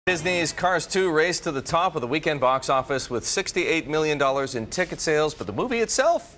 Disney's Cars 2 raced to the top of the weekend box office with $68 million in ticket sales, but the movie itself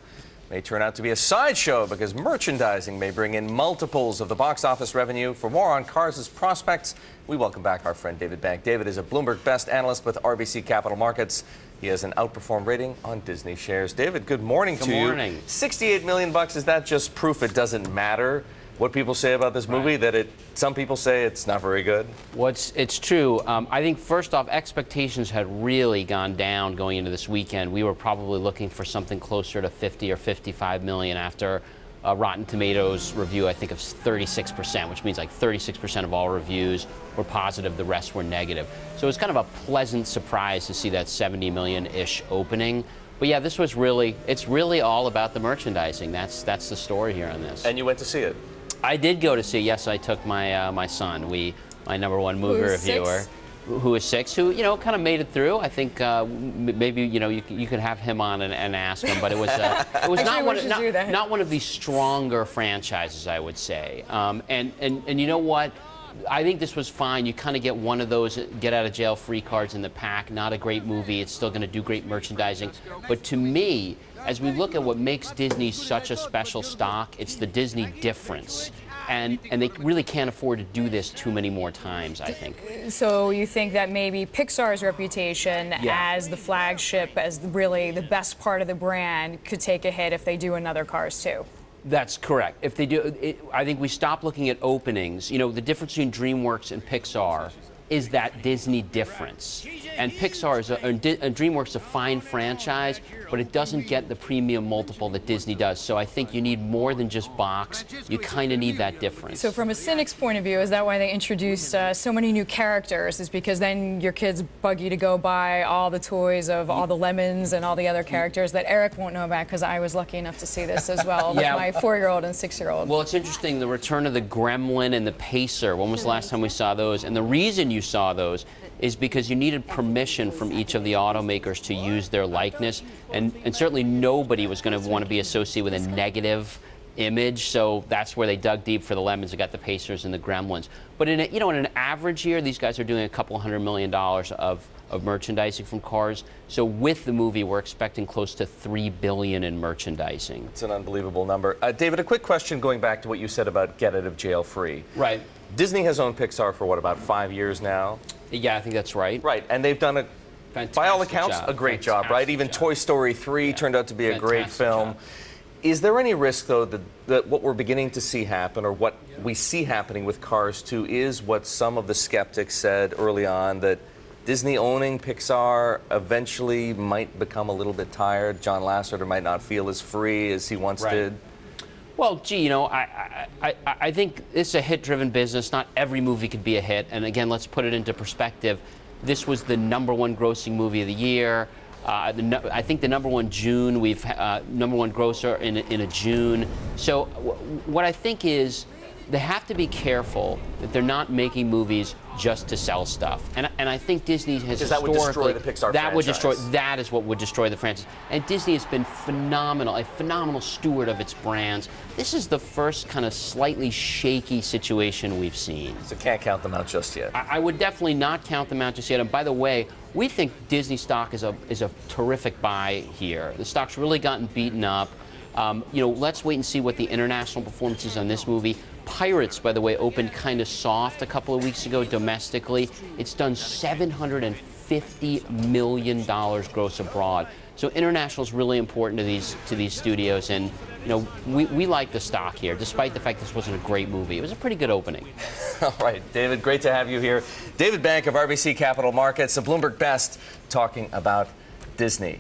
may turn out to be a sideshow because merchandising may bring in multiples of the box office revenue. For more on Cars' prospects, we welcome back our friend David Bank. David is a Bloomberg Best analyst with RBC Capital Markets. He has an outperform rating on Disney shares. David, good morning to you. Good morning. $68 million, is that just proof it doesn't matter what people say about this movie, that some people say it's not very good? Well, it's true. I think, first off, expectations had really gone down going into this weekend. We were probably looking for something closer to 50 or 55 million after a Rotten Tomatoes review, I think, of 36%, which means like 36% of all reviews were positive, the rest were negative. So it was kind of a pleasant surprise to see that 70 million-ish opening. But yeah, it's really all about the merchandising. That's the story here on this. And you went to see it? I did go to see. Yes, I took my my son. My #1 movie reviewer, who is 6, who kind of made it through. I think maybe you could have him on and ask him, but it was not one of the stronger franchises, I would say. And you know what? I think this was fine. You kind of get one of those get out of jail free cards in the pack. Not a great movie. It's still going to do great merchandising. But to me, as we look at what makes Disney such a special stock, it's the Disney difference. And they really can't afford to do this too many more times, I think. So you think that maybe Pixar's reputation as the flagship, as really the best part of the brand, could take a hit if they do another Cars 2? That's correct. If they do, I think we stop looking at openings. The difference between DreamWorks and Pixar is that Disney difference. And Pixar and DreamWorks is a fine franchise, but it doesn't get the premium multiple that Disney does. So I think you need more than just box. You kind of need that difference. So from a cynic's point of view, is that why they introduced so many new characters? Is because then your kids bug you to go buy all the toys of all the lemons and all the other characters that Erik won't know about, because I was lucky enough to see this as well with my 4-year-old and 6-year-old. Well, it's interesting, the return of the Gremlin and the Pacer. When was the last time we saw those? And the reason you saw those is because you needed permission from each of the automakers to use their likeness, and certainly nobody was going to want to be associated with a negative image, so that's where they dug deep for the lemons. They got the Pacers and the Gremlins. But in an average year, these guys are doing a couple $100 million of merchandising from Cars. So with the movie, we're expecting close to $3 billion in merchandising. It's an unbelievable number. David, a quick question going back to what you said about get out of jail free. Right. Disney has owned Pixar for, what, about 5 years now? Yeah, I think that's right. Right, and they've done by all accounts, a great job, right? Even Toy Story 3 turned out to be a great film. Is there any risk, though, that what we're beginning to see happen, or what we see happening with Cars 2, is what some of the skeptics said early on, that Disney owning Pixar eventually might become a little bit tired? John Lasseter might not feel as free as he once did. Well, gee, I think it's a hit-driven business. Not every movie could be a hit. And again, let's put it into perspective. This was the #1 grossing movie of the year. I think the #1 June, we've #1 grosser in a June. So what I think is they have to be careful that they're not making movies just to sell stuff. And I think Disney has historically... that would destroy the Pixar franchise. That is what would destroy the franchise. And Disney has been phenomenal, a phenomenal steward of its brands. This is the first kind of slightly shaky situation we've seen. So can't count them out just yet. I would definitely not count them out just yet. And by the way, we think Disney stock is a terrific buy here. The stock's really gotten beaten up. Let's wait and see what the international performance is on this movie. Pirates, by the way, opened kind of soft a couple of weeks ago domestically. It's done $750 million gross abroad. So international is really important to these studios, and we like the stock here, despite the fact this wasn't a great movie. It was a pretty good opening. All right, David, great to have you here. David Bank of RBC Capital Markets, the Bloomberg Best, talking about Disney.